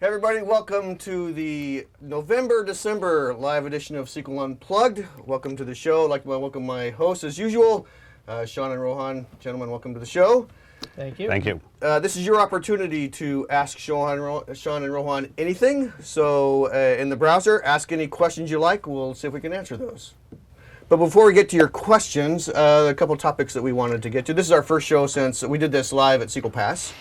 Hey everybody, welcome to the November-December live edition of SQL Unplugged. Welcome to the show. I'd like to welcome my hosts as usual, Sean and Rohan. Gentlemen, welcome to the show. Thank you. Thank you. This is your opportunity to ask Sean and Rohan anything. So in the browser, ask any questions you like. We'll see if we can answer those. But before we get to your questions, a couple topics that we wanted to get to. This is our first show since we did this live at SQL Pass.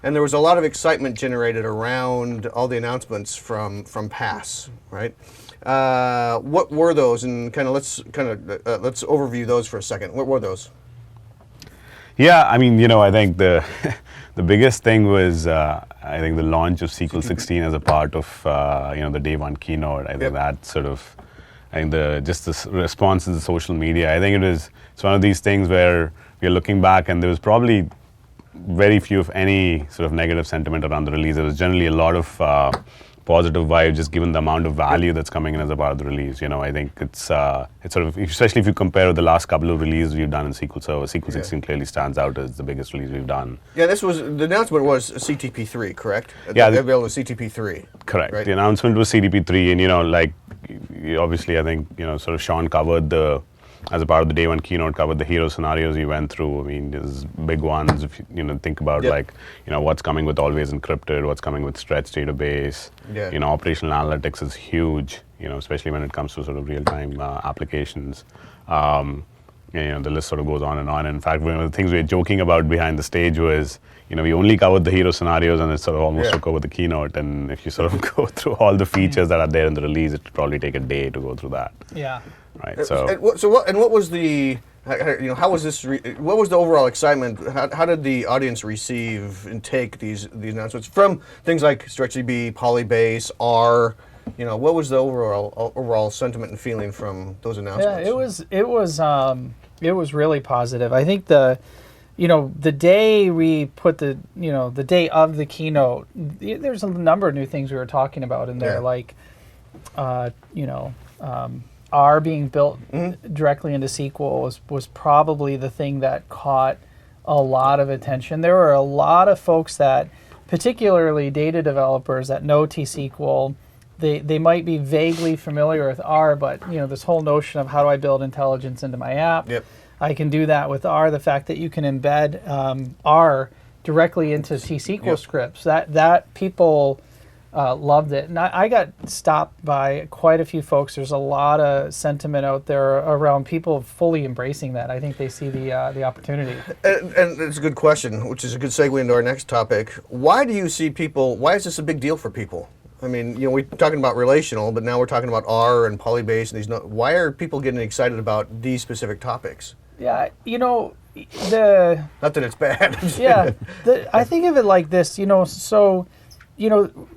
And there was a lot of excitement generated around all the announcements from Pass, right? What were those? And let's overview those for a second. What were those? Yeah, I mean, I think the biggest thing was I think the launch of SQL 16 as a part of the day one keynote. I think that sort of, just the response to the social media. I think it's one of these things where we're looking back and there was probably very few, if any, sort of negative sentiment around the release. There was generally a lot of positive vibes, just given the amount of value that's coming in as a part of the release. I think it's sort of, especially if you compare with the last couple of releases we've done in SQL Server, SQL 16 clearly stands out as the biggest release we've done. Yeah, the announcement was CTP3, correct? Yeah, available with CTP3. Correct. Right? The announcement was CTP3, and obviously, I think sort of Sean covered as a part of the day one keynote, covered the hero scenarios he went through. I mean, there's big ones. If you think about what's coming with always encrypted, what's coming with stretched database. Yeah. Operational analytics is huge. Especially when it comes to sort of real-time applications. The list sort of goes on and on. In fact, one of the things we were joking about behind the stage was, we only covered the hero scenarios and it sort of almost took over the keynote. And if you sort of go through all the features that are there in the release, it would probably take a day to go through that. Yeah. Right. So what was the how was this? What was the overall excitement? How did the audience receive and take these announcements from things like StretchDB, Polybase, R? What was the overall sentiment and feeling from those announcements? Yeah, it was really positive. I think the day we put the day of the keynote, there's a number of new things we were talking about in there, like R being built directly into SQL was probably the thing that caught a lot of attention. There were a lot of folks that, particularly data developers that know T-SQL, they might be vaguely familiar with R, but this whole notion of how do I build intelligence into my app? Yep. I can do that with R. The fact that you can embed R directly into T-SQL scripts, that people loved it. And I got stopped by quite a few folks. There's a lot of sentiment out there around people fully embracing that. I think they see the opportunity. And it's a good question, which is a good segue into our next topic. Why do you see people, why is this a big deal for people? I mean, we're talking about relational, but now we're talking about R and Polybase and these. Why are people getting excited about these specific topics? Yeah, not that it's bad. Yeah, I think of it like this.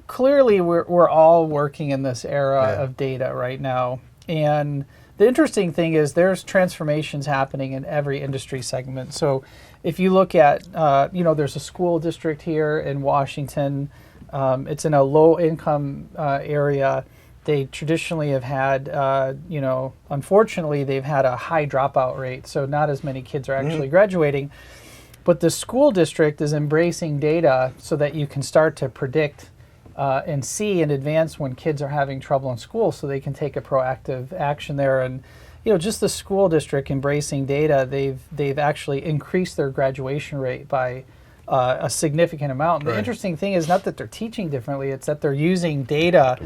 Clearly we're all working in this era of data right now, and the interesting thing is there's transformations happening in every industry segment. So if you look at, there's a school district here in Washington. It's in a low-income area. They traditionally have had, unfortunately, they've had a high dropout rate, so not as many kids are actually graduating. But the school district is embracing data so that you can start to predict and see in advance when kids are having trouble in school, so they can take a proactive action there. And just the school district embracing data, they've actually increased their graduation rate by a significant amount. And the interesting thing is not that they're teaching differently; it's that they're using data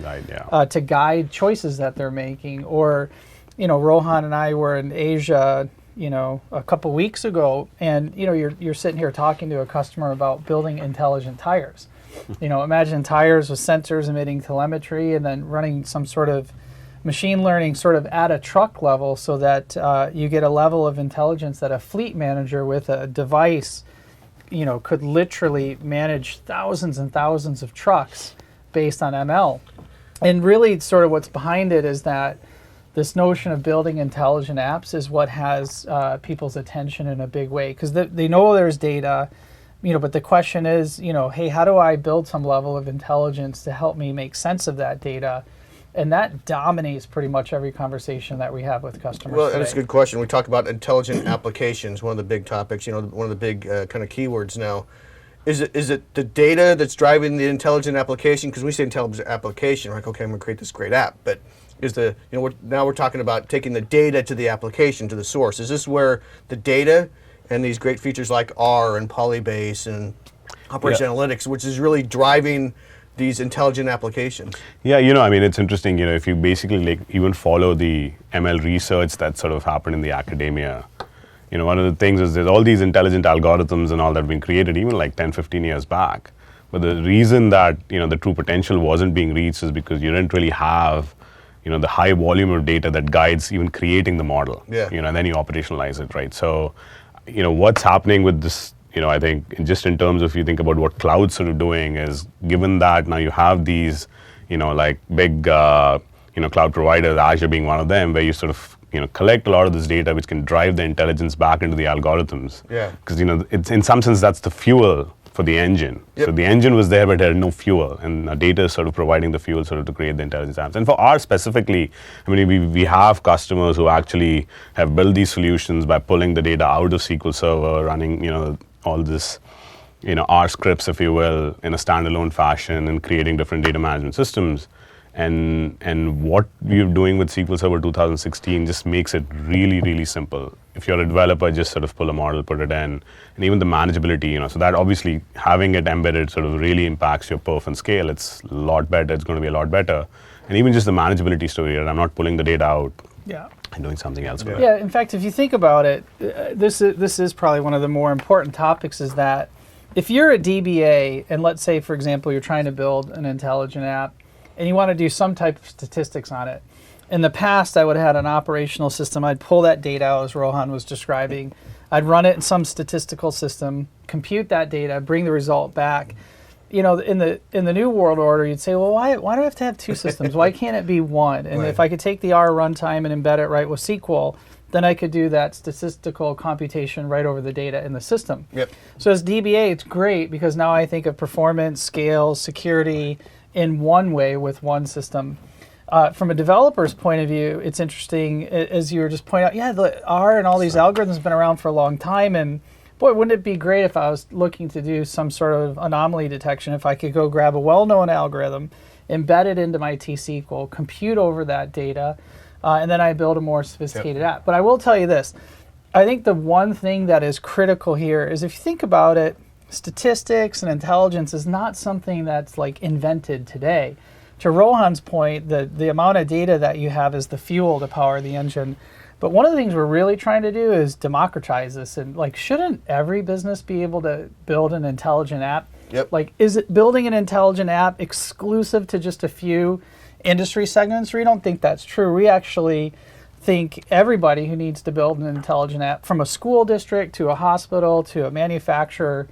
to guide choices that they're making. Or, Rohan and I were in Asia, a couple weeks ago, and you're sitting here talking to a customer about building intelligent tires. Imagine tires with sensors emitting telemetry and then running some sort of machine learning sort of at a truck level so that you get a level of intelligence that a fleet manager with a device, could literally manage thousands and thousands of trucks based on ML. And really sort of what's behind it is that this notion of building intelligent apps is what has people's attention in a big way, because they know there's data, but the question is, hey, how do I build some level of intelligence to help me make sense of that data? And that dominates pretty much every conversation that we have with customers. Well, today. that's a good question. We talk about intelligent applications, one of the big topics, one of the big kind of keywords now. Is it the data that's driving the intelligent application? Because when we say intelligent application, we're like, okay, I'm going to create this great app. But now we're talking about taking the data to the application, to the source. Is this where the data and these great features like R and Polybase and Operation Analytics, which is really driving these intelligent applications? Yeah, I mean, it's interesting, if you basically even follow the ML research that sort of happened in the academia, one of the things is there's all these intelligent algorithms and all that have been created even like 10, 15 years back. But the reason that, the true potential wasn't being reached is because you didn't really have, the high volume of data that guides even creating the model. Yeah. And then you operationalize it, right? So, what's happening with this, I think just in terms of you think about what cloud's sort of doing is, given that now you have these, like big, cloud providers, Azure being one of them, where you sort of, collect a lot of this data which can drive the intelligence back into the algorithms. Yeah. Because, it's in some sense that's the fuel for the engine. Yep. So the engine was there, but there had no fuel, and data is sort of providing the fuel sort of to create the intelligence apps. And for R specifically, I mean, we have customers who actually have built these solutions by pulling the data out of SQL Server, running, all this, R scripts, if you will, in a standalone fashion, and creating different data management systems. And what we're doing with SQL Server 2016 just makes it really, really simple. If you're a developer, just sort of pull a model, put it in, and even the manageability, so that obviously having it embedded sort of really impacts your perf and scale. It's a lot better, it's going to be a lot better. And even just the manageability story, right? I'm not pulling the data out and doing something else with it. Yeah, in fact, if you think about it, this is probably one of the more important topics, is that if you're a DBA, and let's say, for example, you're trying to build an intelligent app, and you want to do some type of statistics on it. In the past, I would have had an operational system. I'd pull that data out, as Rohan was describing. I'd run it in some statistical system, compute that data, bring the result back. In the new world order, you'd say, well, why do I have to have two systems? Why can't it be one? And if I could take the R runtime and embed it right with SQL, then I could do that statistical computation right over the data in the system. Yep. So as DBA, it's great because now I think of performance, scale, security in one way with one system. From a developer's point of view, it's interesting, as you were just pointing out, the R and all these algorithms have been around for a long time, and boy, wouldn't it be great if I was looking to do some sort of anomaly detection, if I could go grab a well-known algorithm, embed it into my T-SQL, compute over that data, and then I build a more sophisticated app. But I will tell you this, I think the one thing that is critical here is, if you think about it, statistics and intelligence is not something that's like invented today. To Rohan's point, the amount of data that you have is the fuel to power the engine. But one of the things we're really trying to do is democratize this. And shouldn't every business be able to build an intelligent app? Yep. Is it building an intelligent app exclusive to just a few industry segments? We don't think that's true. We actually think everybody who needs to build an intelligent app, from a school district to a hospital to a manufacturer,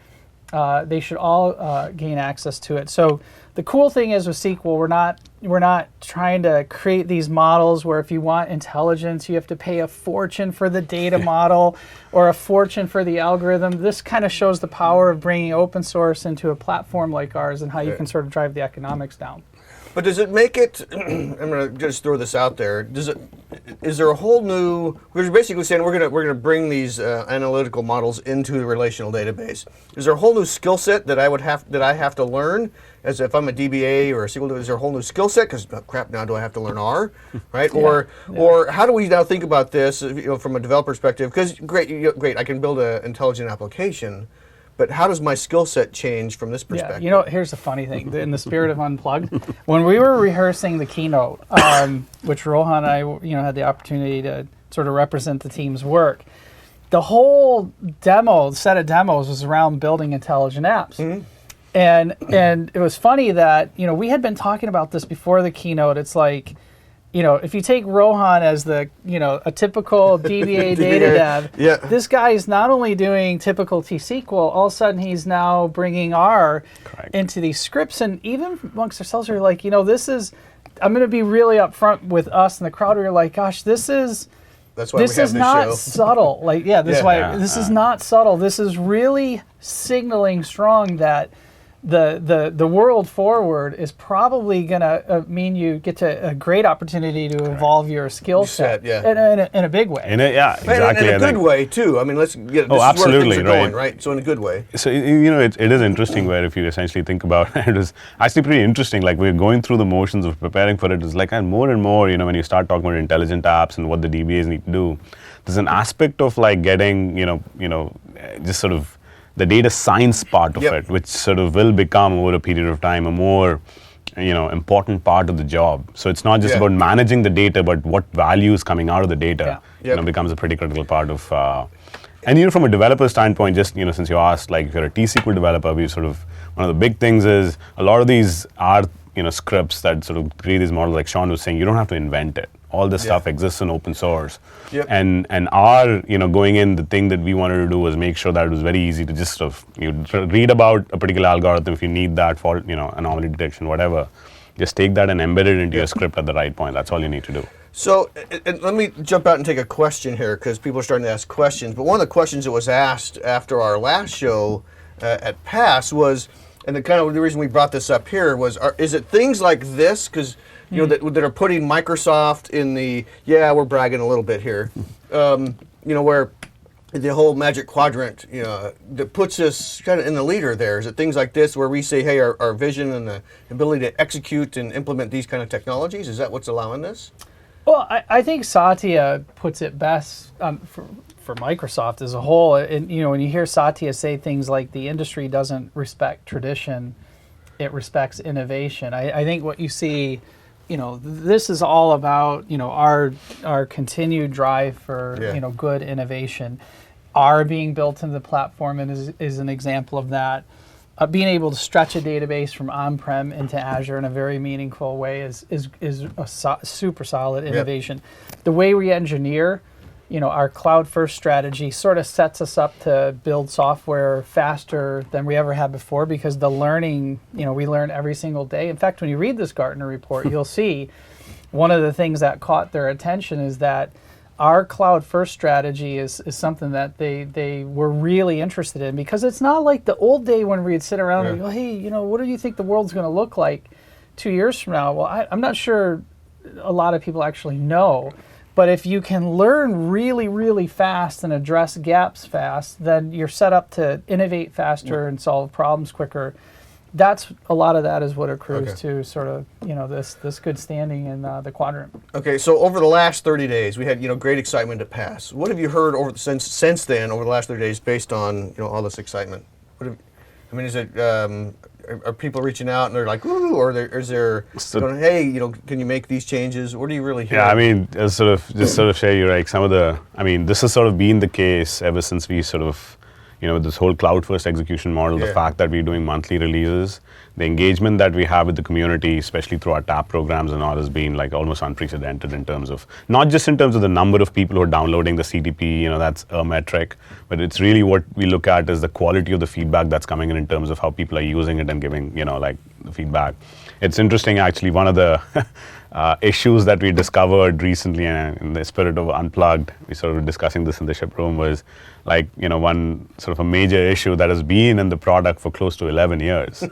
they should all gain access to it. So the cool thing is with SQL, we're not trying to create these models where if you want intelligence, you have to pay a fortune for the data model or a fortune for the algorithm. This kind of shows the power of bringing open source into a platform like ours and how you can sort of drive the economics down. But does it make it, I'm going to just throw this out there, is there a whole new, we're basically saying we're going to bring these analytical models into the relational database. Is there a whole new skill set that I have to learn, as if I'm a DBA or a SQL, is there a whole new skill set? Because crap, now do I have to learn R, right? Or how do we now think about this, from a developer perspective? Because great, I can build an intelligent application. But how does my skill set change from this perspective? Yeah, here's the funny thing. In the spirit of Unplugged, when we were rehearsing the keynote, which Rohan and I, had the opportunity to sort of represent the team's work, the whole set of demos was around building intelligent apps. Mm-hmm. And it was funny that, we had been talking about this before the keynote. It's like, if you take Rohan as the, a typical DBA data dev, this guy is not only doing typical T-SQL, all of a sudden he's now bringing R into these scripts. And even amongst ourselves, we're like, this is, I'm going to be really upfront with us and the crowd. We're like, gosh, this is not subtle. This is not subtle. This is really signaling strong that the world forward is probably going to mean you get to a great opportunity to evolve your skill set in a big way. Exactly. In a good way too. I mean, let's get this absolutely, is where things are going, right? So in a good way. So it is interesting where if you essentially think about it, it was actually pretty interesting. Like we're going through the motions of preparing for it. It's like and more, when you start talking about intelligent apps and what the DBAs need to do, there's an aspect of like getting just sort of the data science part of it, which sort of will become over a period of time a more important part of the job. So it's not just about managing the data, but what value is coming out of the data becomes a pretty critical part of. And from a developer standpoint, just since you asked, like if you're a T-SQL developer, we sort of one of the big things is a lot of these are scripts that sort of create these models. Like Sean was saying, you don't have to invent it. All this stuff exists in open source. And our going in, the thing that we wanted to do was make sure that it was very easy to just sort of read about a particular algorithm if you need that for anomaly detection, whatever. Just take that and embed it into your script at the right point. That's all you need to do. So and let me jump out and take a question here because people are starting to ask questions. But one of the questions that was asked after our last show at PASS was, and the reason we brought this up here was, is it things like this? Because that are putting Microsoft in the we're bragging a little bit here, where the whole Magic Quadrant, that puts us kind of in the leader there. Is it things like this where we say, hey, our vision and the ability to execute and implement these kind of technologies, is that what's allowing this? Well, I think Satya puts it best for Microsoft as a whole. And when you hear Satya say things like the industry doesn't respect tradition, it respects innovation. I think what you see, this is all about our continued drive for good innovation. R being built into the platform and is an example of that. Being able to stretch a database from on-prem into Azure in a very meaningful way is a super solid innovation. The way we engineer, our cloud-first strategy sort of sets us up to build software faster than we ever had before because the learning, we learn every single day. In fact, when you read this Gartner report, you'll see one of the things that caught their attention is that our cloud-first strategy is something that they were really interested in because it's not like the old day when we'd sit around and go, hey, what do you think the world's going to look like 2 years from now? Well, I'm not sure a lot of people actually know, but if you can learn really, really fast and address gaps fast, then you're set up to innovate faster and solve problems quicker. That's a lot of that is what accrues to sort of this good standing in the quadrant. Okay, so over the last 30 days, we had great excitement to PASS. What have you heard since then over the last 30 days based on all this excitement? Is it are people reaching out and they're like, ooh, or is there going, hey, can you make these changes? What do you really hear? Yeah, sort of share you like some of the. This has sort of been the case ever since we sort of. This whole cloud-first execution model, the fact that we're doing monthly releases, the engagement that we have with the community, especially through our TAP programs and all, has been like almost unprecedented in terms of, not just in terms of the number of people who are downloading the CTP, that's a metric, but it's really what we look at is the quality of the feedback that's coming in terms of how people are using it and giving, the feedback. It's interesting, actually, one of the issues that we discovered recently in the spirit of Unplugged, we sort of discussing this in the ship room, was one sort of a major issue that has been in the product for close to 11 years.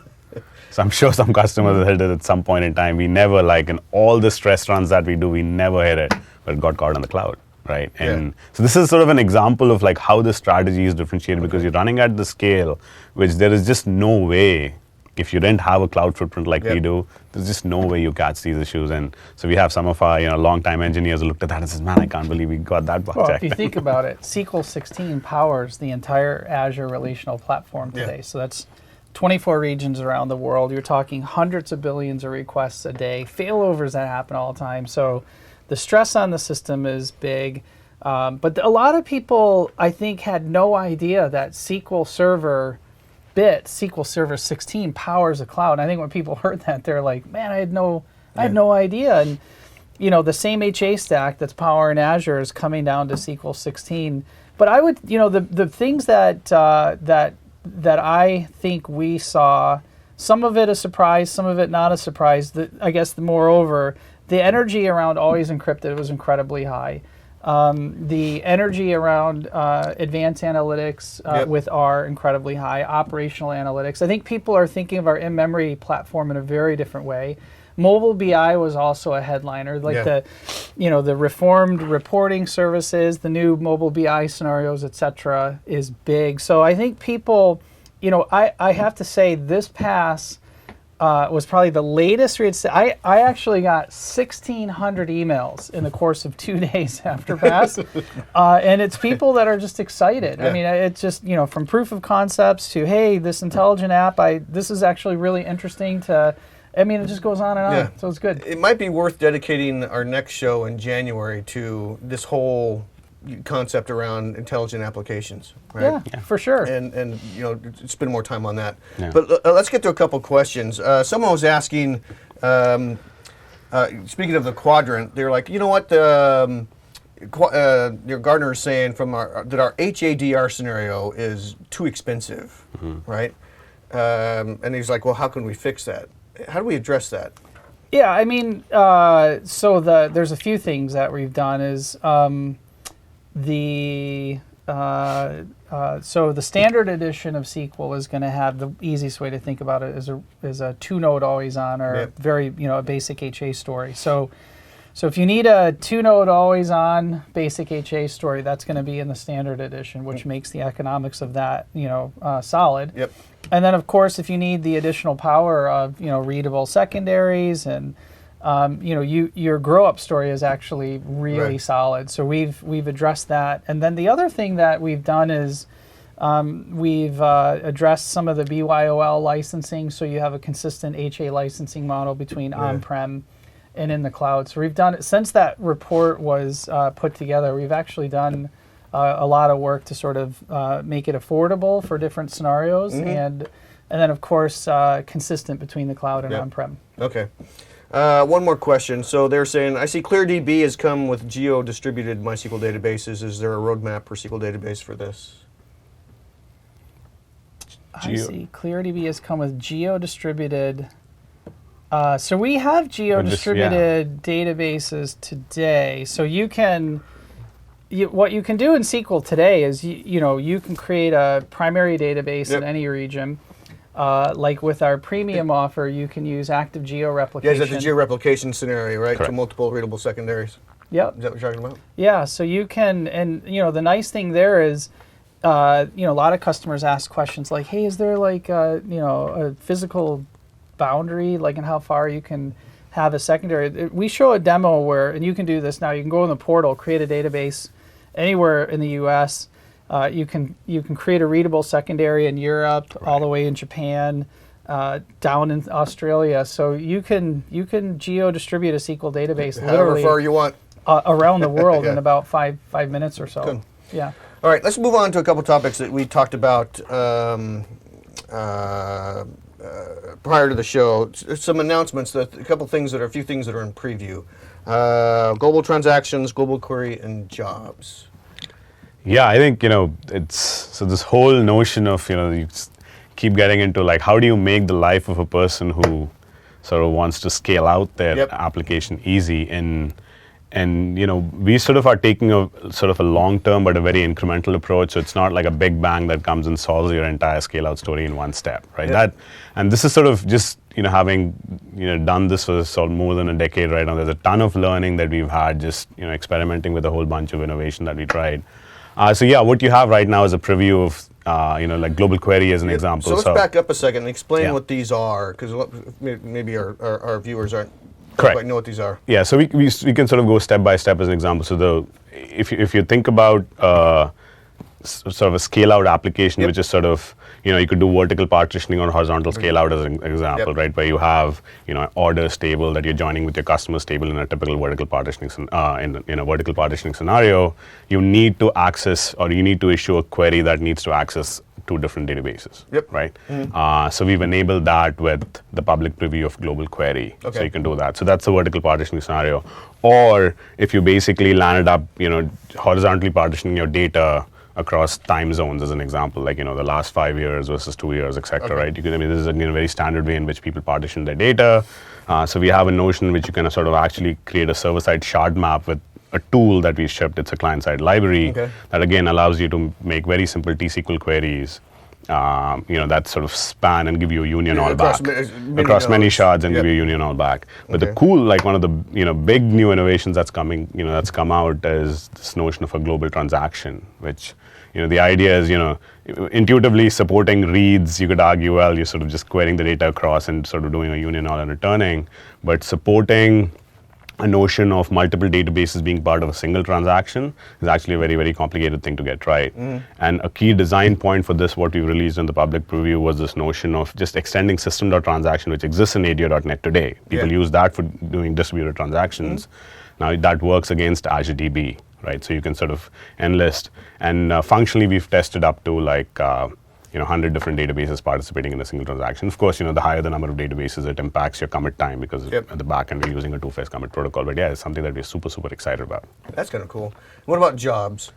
So I'm sure some customers hit it at some point in time. We never, in all the stress runs that we do, we never hit it, but it got caught on the cloud, right? And so this is sort of an example of how the strategy is differentiated because you're running at the scale, which there is just no way. If you didn't have a cloud footprint like we do, there's just no way you catch these issues. And so we have some of our long-time engineers who looked at that and says, man, I can't believe we got that bug checked. Well, if you think about it, SQL 16 powers the entire Azure relational platform today. So that's 24 regions around the world. You're talking hundreds of billions of requests a day, failovers that happen all the time. So the stress on the system is big. But a lot of people, I think, had no idea that SQL Server SQL Server 16 powers a cloud. And I think when people heard that, they're like, man, I had no idea. And the same HA stack that's powering Azure is coming down to SQL 16. But I would, the things that I think we saw, some of it a surprise, some of it not a surprise. I guess moreover, the energy around always encrypted was incredibly high. The energy around advanced analytics with R incredibly high. Operational analytics. I think people are thinking of our in-memory platform in a very different way. Mobile BI was also a headliner, like the reformed reporting services, the new mobile BI scenarios, etc., is big. So I think people, I have to say this pass was probably the latest read. I actually got 1,600 emails in the course of 2 days after pass, and it's people that are just excited. I mean, it's just from proof of concepts to hey, this intelligent app. This is actually really interesting to. I mean, it just goes on and on, so it's good. It might be worth dedicating our next show in January to this whole concept around intelligent applications, right? Yeah, for sure. And spend more time on that. Yeah. But let's get to a couple questions. Someone was asking, speaking of the quadrant, they're like, you know what, your Gardner is saying that our HADR scenario is too expensive, right? And he's like, well, how can we fix that? How do we address that? Yeah, I mean, so there's a few things that we've done is so the standard edition of SQL is going to have the easiest way to think about it is a two-node always on or very a basic HA story. So if you need a two-node always on basic HA story, that's going to be in the standard edition, which makes the economics of that solid. Yep. And then, of course, if you need the additional power of readable secondaries and your grow-up story is actually really solid. So we've addressed that. And then the other thing that we've done is we've addressed some of the BYOL licensing, so you have a consistent HA licensing model between on-prem and in the cloud. So we've done, since that report was put together, we've actually done a lot of work to sort of make it affordable for different scenarios, and then of course consistent between the cloud and on-prem. Okay. One more question. So they're saying, I see ClearDB has come with geo-distributed MySQL databases. Is there a roadmap for SQL database for this? I see ClearDB has come with geo-distributed. So we have geo-distributed databases today. So you can. What you can do in SQL today is you can create a primary database in any region. Like with our premium offer, you can use active geo-replication. Yeah, is that the geo-replication scenario, right? Correct. To multiple readable secondaries. Yep. Is that what you're talking about? Yeah, so you can, and the nice thing there is, a lot of customers ask questions like, hey, is there like a physical boundary, like in how far you can have a secondary? We show a demo where, and you can do this now, you can go in the portal, create a database anywhere in the US. You can create a readable secondary in Europe, all the way in Japan, down in Australia. So you can geo-distribute a SQL database however far you want around the world in about five minutes or so. Good. Yeah. All right, let's move on to a couple topics that we talked about prior to the show. Some announcements, a few things that are in preview. Global transactions, global query, and jobs. Yeah, I think it's so this whole notion of you keep getting into like how do you make the life of a person who sort of wants to scale out their application easy, and we sort of are taking a sort of a long-term but a very incremental approach. So it's not like a big bang that comes and solves your entire scale-out story in one step, right? And this is sort of just having done this for sort of more than a decade right now. There's a ton of learning that we've had just experimenting with a whole bunch of innovation that we tried. So yeah, what you have right now is a preview of like global query as an example. So let's back up a second and explain what these are, because maybe our viewers don't quite know what these are. Yeah, so we can sort of go step by step as an example. So if you think about sort of a scale-out application, which is sort of you could do vertical partitioning or horizontal scale-out as an example, right? Where you have an orders table that you're joining with your customers table in a typical vertical partitioning in a vertical partitioning scenario. You need to access, or you need to issue a query that needs to access two different databases, right? So we've enabled that with the public preview of global query, so you can do that. So that's a vertical partitioning scenario. Or if you basically landed up, horizontally partitioning your data across time zones as an example, like the last 5 years versus 2 years, etc. Right? This is a very standard way in which people partition their data. So we have a notion which you can sort of actually create a server-side shard map with a tool that we shipped. It's a client-side library that again allows you to make very simple T-SQL queries. That sort of span and give you a union all back across many shards and give you a union all back. But the cool, like one of the big new innovations that's coming, that's come out is this notion of a global transaction, which the idea is intuitively supporting reads. You could argue, well, you're sort of just querying the data across and sort of doing a union all and returning, but supporting a notion of multiple databases being part of a single transaction is actually a very, very complicated thing to get right. And a key design point for this, what we released in the public preview, was this notion of just extending system.transaction, which exists in ADO.NET today. People use that for doing distributed transactions. Now that works against Azure DB, right? So you can sort of enlist. And functionally, we've tested up to like 100 different databases participating in a single transaction. Of course, the higher the number of databases, it impacts your commit time because at the back end, we're using a two-phase commit protocol. But yeah, it's something that we're super, super excited about. That's kind of cool. What about jobs?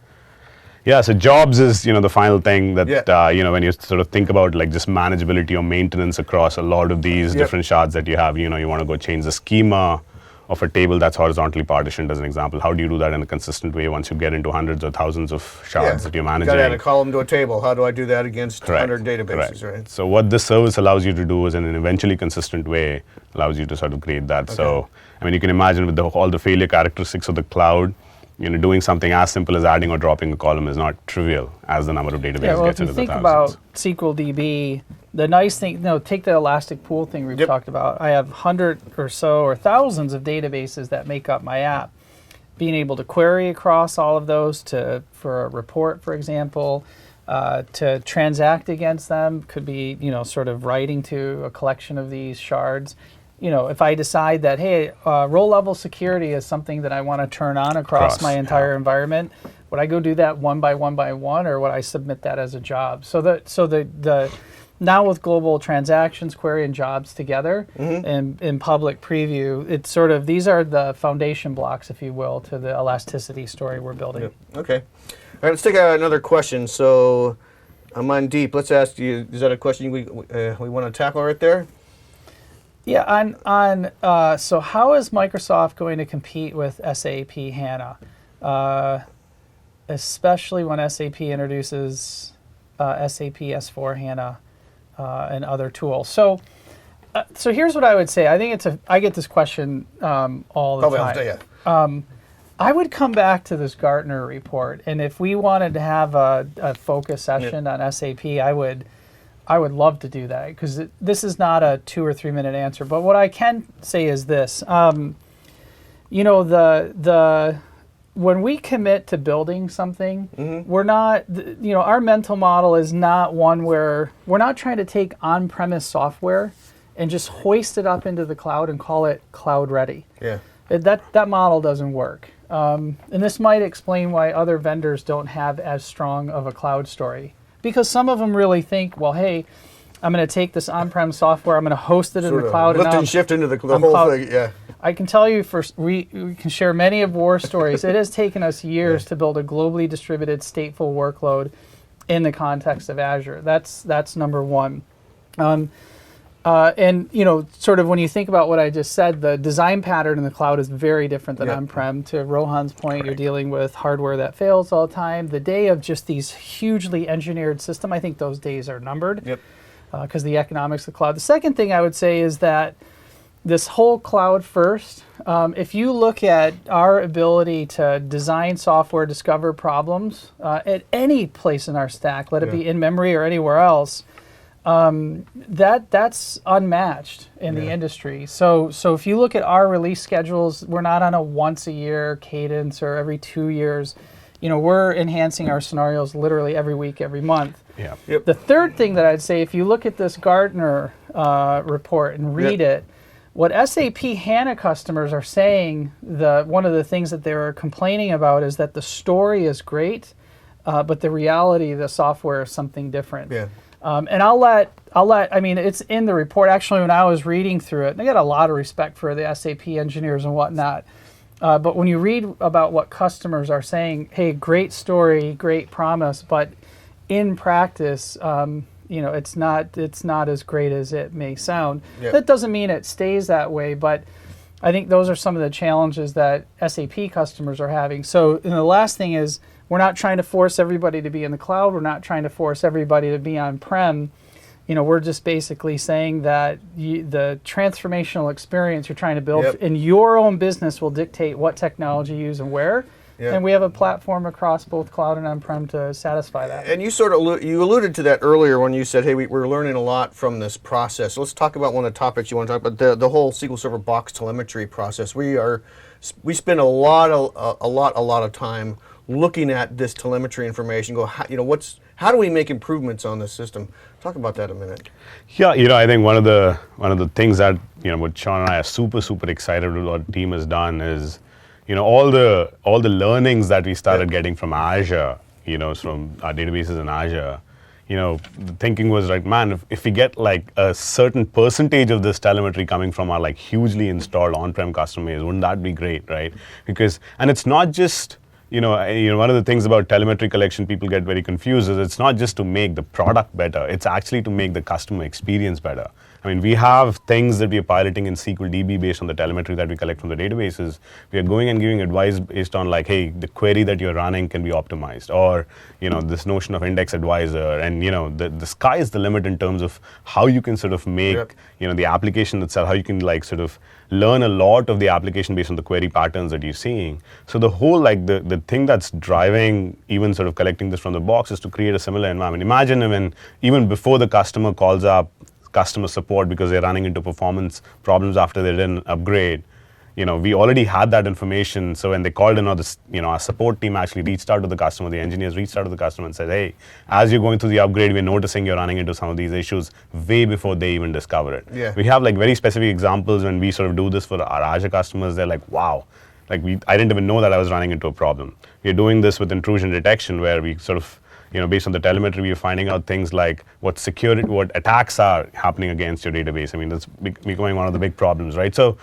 Yeah, so jobs is, the final thing that, when you sort of think about like just manageability or maintenance across a lot of these different shards that you have, you want to go change the schema of a table that's horizontally partitioned, as an example. How do you do that in a consistent way once you get into hundreds or thousands of shards that you're managing? Got to add a column to a table. How do I do that against 100 databases, right? So what this service allows you to do is, in an eventually consistent way, allows you to sort of create that. So, you can imagine with all the failure characteristics of the cloud, doing something as simple as adding or dropping a column is not trivial as the number of databases gets into the thousands. If you think about SQL DB, the nice thing, take the elastic pool thing we've talked about. I have 100 or so or thousands of databases that make up my app. Being able to query across all of those for a report, for example, to transact against them could be, sort of writing to a collection of these shards. If I decide that, hey, role level security is something that I want to turn on across my entire environment, would I go do that one by one, or would I submit that as a job? So the now with global transactions, query, and jobs together in public preview, it's sort of, these are the foundation blocks, if you will, to the elasticity story we're building. Yep. Okay. All right, let's take another question. So I'm on deep. Let's ask you, is that a question we want to tackle right there? Yeah, so how is Microsoft going to compete with SAP HANA, especially when SAP introduces SAP S4 HANA and other tools? So here's what I would say. I think I get this question all the time. I would come back to this Gartner report, and if we wanted to have a focus session on SAP, I would love to do that, because this is not a 2 or 3 minute answer. But what I can say is this: when we commit to building something, we're not, our mental model is not one where we're not trying to take on-premise software and just hoist it up into the cloud and call it cloud ready. Yeah. That model doesn't work. And this might explain why other vendors don't have as strong of a cloud story. Because some of them really think, well, hey, I'm going to take this on-prem software, I'm going to host it in the cloud. Lift and shift into the whole thing, yeah. I can tell you, we can share many of war stories. It has taken us years to build a globally distributed stateful workload in the context of Azure. That's number one. And sort of when you think about what I just said, the design pattern in the cloud is very different than on-prem. To Rohan's point, you're dealing with hardware that fails all the time. The day of just these hugely engineered systems, I think those days are numbered because the economics of the cloud. The second thing I would say is that this whole cloud first, if you look at our ability to design software, discover problems at any place in our stack, let it be in memory or anywhere else, that's unmatched in the industry. So if you look at our release schedules, we're not on a once a year cadence or every 2 years. We're enhancing our scenarios literally every week, every month. Yeah. Yep. The third thing that I'd say, if you look at this Gartner report and read it, what SAP HANA customers are saying, one of the things that they're complaining about is that the story is great, but the reality of the software is something different. Yeah. And I'll let, I mean, it's in the report. Actually, when I was reading through it, and I got a lot of respect for the SAP engineers and whatnot. But when you read about what customers are saying, hey, great story, great promise, but in practice, it's not as great as it may sound. Yeah. That doesn't mean it stays that way, but I think those are some of the challenges that SAP customers are having. So, and the last thing is, we're not trying to force everybody to be in the cloud. We're not trying to force everybody to be on-prem. We're just basically saying that the transformational experience you're trying to build in your own business will dictate what technology you use and where. Yep. And we have a platform across both cloud and on-prem to satisfy that. And you sort of you alluded to that earlier when you said, hey, we're learning a lot from this process. So let's talk about one of the topics you want to talk about, the whole SQL Server box telemetry process. We spend a lot of time looking at this telemetry information. How do we make improvements on this system? Talk about that a minute. Yeah, I think one of the things that what Sean and I are super excited with what the team has done is, all the learnings that we started getting from Azure, from our databases in Azure. The thinking was like, man, if we get like a certain percentage of this telemetry coming from our like hugely installed on-prem customers, wouldn't that be great, right? And it's not just one of the things about telemetry collection people get very confused is it's not just to make the product better, it's actually to make the customer experience better. I mean, we have things that we are piloting in SQL DB based on the telemetry that we collect from the databases. We are going and giving advice based on like, hey, the query that you're running can be optimized, or this notion of index advisor, and the sky is the limit in terms of how you can sort of make the application itself, how you can like sort of learn a lot of the application based on the query patterns that you're seeing. So the whole like the thing that's driving even sort of collecting this from the box is to create a similar environment. Imagine even before the customer calls up customer support because they're running into performance problems after they didn't upgrade, we already had that information. So when they called in, or our support team actually reached out to the customer, the engineers reached out to the customer and said, hey, as you're going through the upgrade, we're noticing you're running into some of these issues way before they even discover it. Yeah. We have like very specific examples when we sort of do this for our Azure customers. They're like, wow, like I didn't even know that I was running into a problem. We're doing this with intrusion detection, where we sort of based on the telemetry, we're finding out things like what attacks are happening against your database. I mean, that's becoming one of the big problems, right? So,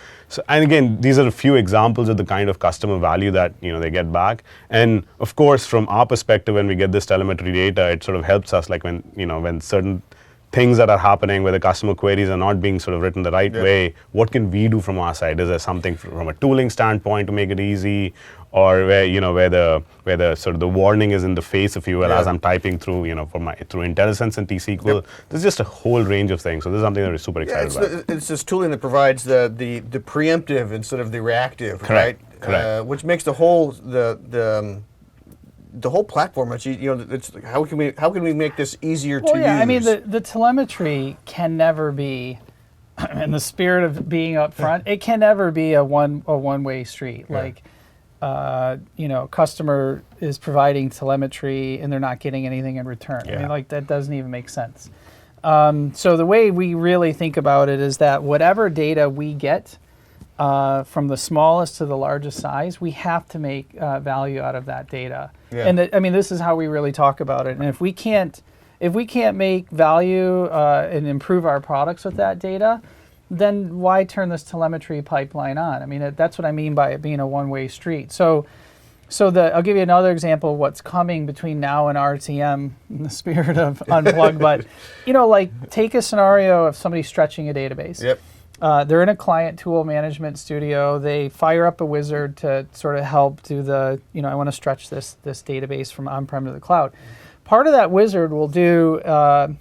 and again, these are a few examples of the kind of customer value that they get back. And of course, from our perspective, when we get this telemetry data, it sort of helps us, like when certain things that are happening where the customer queries are not being sort of written the right way, what can we do from our side? Is there something from a tooling standpoint to make it easy, or where the sort of the warning is in the face, if you will, as I'm typing through through IntelliSense and T-SQL. There's just a whole range of things. So this is something that we're super excited about. It's this tooling that provides the preemptive instead of the reactive, Correct. right? Correct. Which makes the whole platform much easier. It's how can we make this easier to use? I mean, the telemetry can never be, in the spirit of being upfront, it can never be a one-way street. Like, customer is providing telemetry and they're not getting anything in return. I mean, like, that doesn't even make sense. So the way we really think about it is that whatever data we get, from the smallest to the largest size, we have to make value out of that data. Yeah. And this is how we really talk about it. And if we can't make value and improve our products with that data, then why turn this telemetry pipeline on? I mean, that's what I mean by it being a one-way street. So I'll give you another example of what's coming between now and RTM in the spirit of Unplugged. But like, take a scenario of somebody stretching a database. Yep. They're in a client tool management studio. They fire up a wizard to sort of help do the, I want to stretch this database from on-prem to the cloud. Part of that wizard will do a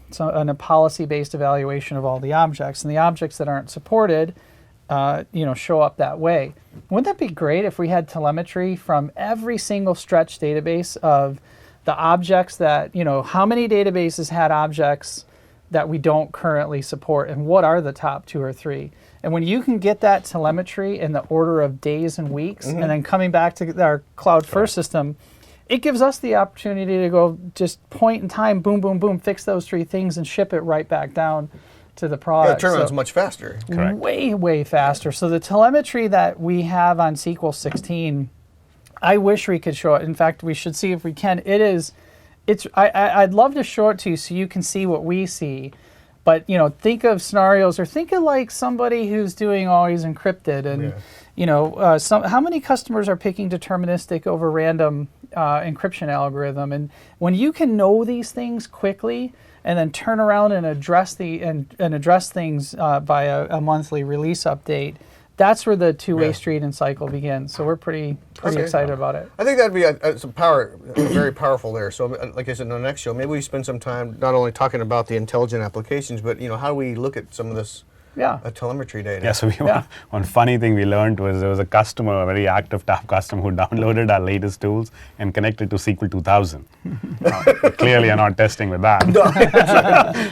policy-based evaluation of all the objects, and the objects that aren't supported, show up that way. Wouldn't that be great if we had telemetry from every single stretch database of the objects that, how many databases had objects that we don't currently support, and what are the top 2 or 3? And when you can get that telemetry in the order of days and weeks, and then coming back to our cloud first system, it gives us the opportunity to go just point in time, boom, boom, boom, fix those 3 things and ship it right back down to the product. Yeah, turnaround's much faster. Correct. Way, way faster. So the telemetry that we have on SQL 16, I wish we could show it. In fact, we should see if we can. I'd love to show it to you so you can see what we see. But, think of scenarios, or think of like somebody who's doing always encrypted, and how many customers are picking deterministic over random encryption algorithm? And when you can know these things quickly and then turn around and address things by a monthly release update, that's where the two-way Yeah. street and cycle begins. So we're pretty Okay. excited about it. I think that'd be some power, very powerful there. So, like I said, in the next show, maybe we spend some time not only talking about the intelligent applications, but how do we look at some of this Yeah. telemetry data? Yeah, so Yeah. one funny thing we learned was there was a customer, a very active TAP customer, who downloaded our latest tools and connected to SQL 2000. Clearly, you're not testing with that.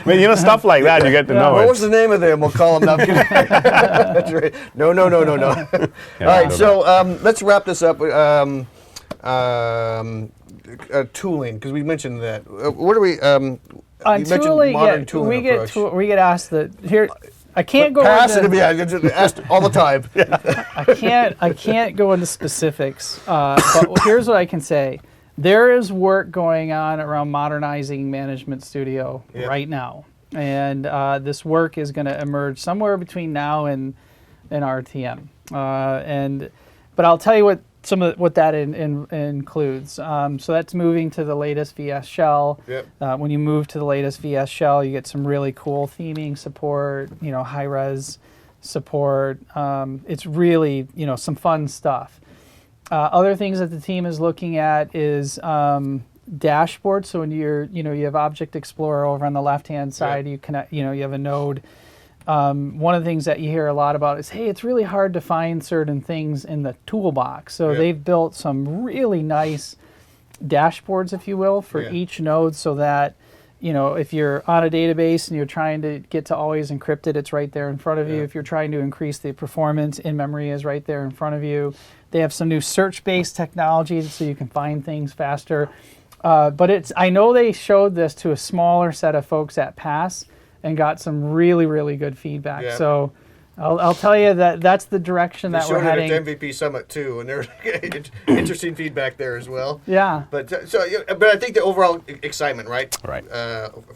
But stuff like that, you get to know. What it's- was the name of them? We'll call them. That's right. No. All right, no, so let's wrap this up. Tooling, because we mentioned that. What are we? On you mentioned tooling, modern tooling we get approach. we get asked that here. I can't go Pass into, it. Yeah, it's asked all the time. I can't go into specifics, but here's what I can say. There is work going on around modernizing Management Studio Yeah. right now, and this work is going to emerge somewhere between now and RTM. But I'll tell you what that includes. So that's moving to the latest VS Shell. Yep. When you move to the latest VS Shell, you get some really cool theming support, high res support. It's really, some fun stuff. Other things that the team is looking at is dashboard. So when you have Object Explorer over on the left-hand side, you connect, you have a node. One of the things that you hear a lot about is, hey, it's really hard to find certain things in the toolbox. So they've built some really nice dashboards, if you will, for each node, so that if you're on a database and you're trying to get to always encrypted, it's right there in front of you. If you're trying to increase the performance, in-memory is right there in front of you. They have some new search-based technology so you can find things faster. But I know they showed this to a smaller set of folks at PASS and got some really, really good feedback. Yeah. So I'll tell you that's the direction They that we're showed it heading. at MVP Summit too, and there's interesting feedback there as well. Yeah. But I think the overall excitement, right? Right.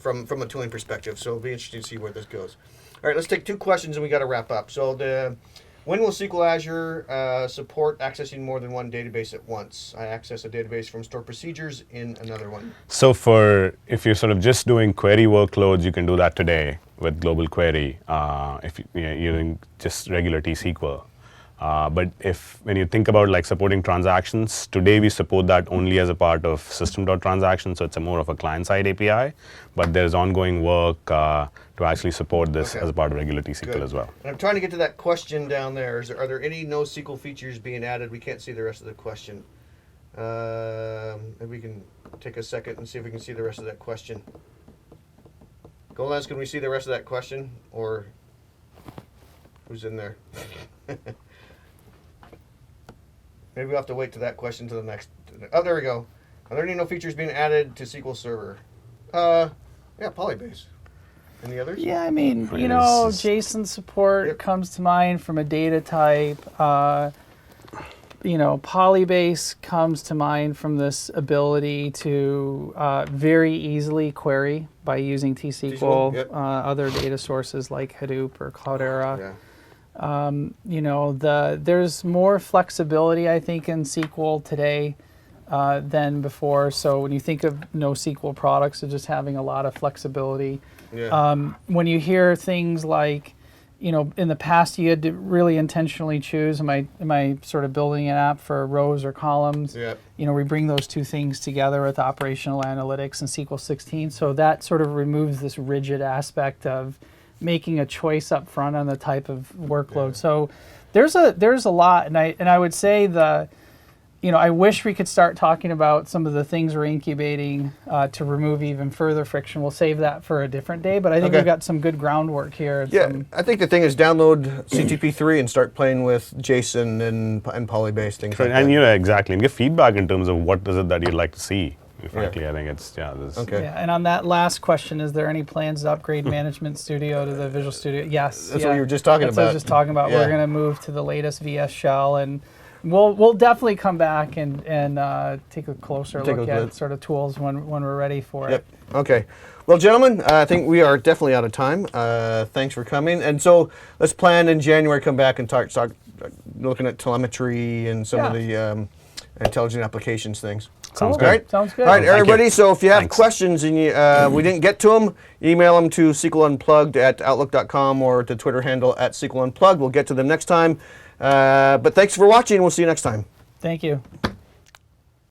From a tooling perspective, so it'll be interesting to see where this goes. All right, let's take two questions and we got to wrap up. So when will SQL Azure support accessing more than one database at once? I access a database from stored procedures in another one. So if you're sort of just doing query workloads, you can do that today with Global Query if you're doing just regular T-SQL. But when you think about like supporting transactions, today we support that only as a part of system.transaction, so it's more of a client-side API. But there's ongoing work to actually support this as a part of regular T-SQL as well. And I'm trying to get to that question down there. Are there any NoSQL features being added? We can't see the rest of the question. Maybe we can take a second and see if we can see the rest of that question. Golans, can we see the rest of that question? Or who's in there? Maybe we'll have to wait to that question to the next. Oh, there we go. Are there any no features being added to SQL Server? Yeah, Polybase. Any others? Yeah, I mean, Polybase is- JSON support comes to mind from a data type. Polybase comes to mind from this ability to very easily query by using T-SQL, Yep. other data sources like Hadoop or Cloudera. Yeah. There's more flexibility, I think, in SQL today than before. So when you think of NoSQL products, it's just having a lot of flexibility. Yeah. When you hear things like, in the past you had to really intentionally choose, am I sort of building an app for rows or columns? Yeah. We bring those two things together with operational analytics and SQL 16. So that sort of removes this rigid aspect of making a choice up front on the type of workload. Yeah. So there's a lot, and I would say I wish we could start talking about some of the things we're incubating to remove even further friction. We'll save that for a different day, but I think we've got some good groundwork here. and Yeah, some- I think the thing is download CTP3 and start playing with JSON and Polybase things like And that. exactly, and give feedback in terms of what is it that you'd like to see. Frankly, I think it's there's Okay. Yeah, and on that last question, is there any plans to upgrade Management Studio to the Visual Studio? Yes. That's what you were just talking That's what I about. was just talking about. Yeah. We're going to move to the latest VS Shell, and we'll definitely come back and take a closer Take a look look. at sort of tools when we're ready for Yep. it. Okay. Well, gentlemen, I think we are definitely out of time. Thanks for coming. And so let's plan in January, come back and start looking at telemetry and some of the intelligent applications things. Sounds Cool. good. All right. Sounds good. All right, Thank you. everybody. So if you have Thanks. questions and we didn't get to them, email them to SQL Unplugged at outlook.com or the Twitter handle at SQL Unplugged. We'll get to them next time. But thanks for watching. We'll see you next time. Thank you.